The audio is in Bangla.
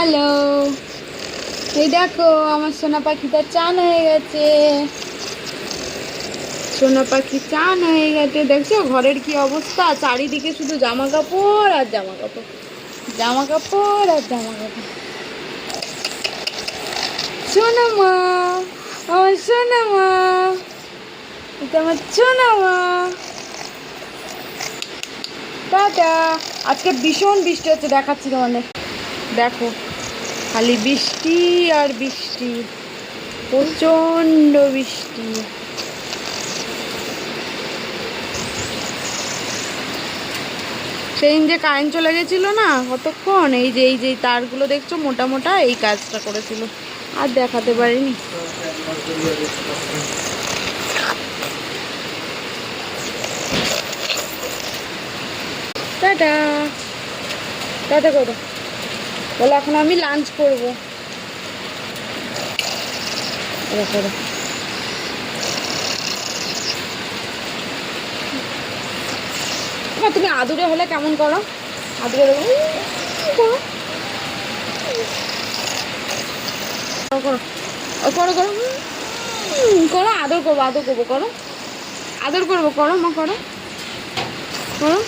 হ্যালো, এই দেখো আমার সোনা পাখিটা চান হয়ে গেছে। সোনা পাখি চান হয়ে গেছে, দেখছো ঘরের কি অবস্থা, চারিদিকে শুধু জামা কাপড় আর জামা কাপড়, জামা কাপড় আর জামা কাপড়। সোনা মা, আমার সোনা মা, এটা আমার সোনা মা। টাটা। আজকে ভীষণ বৃষ্টি হচ্ছে, দেখাচ্ছি তোমাদের, দেখো খালি বৃষ্টি আর বৃষ্টি, প্রচণ্ড বৃষ্টি। সেই যে কারেন্ট চলে গেছিল না কতক্ষণ, এই যে তারগুলো দেখছো মোটা মোটা, এই কাজটা করেছিল, আর দেখাতে পারিনি। টাটা টাটা করো, বলো এখন আমি লাঞ্চ করবো। তুমি আদুরে হলে কেমন করো, আদুরে করো করো করো করো করো, আদর করবো, আদর করবো, করো আদর করবো, করো মা, করো করো।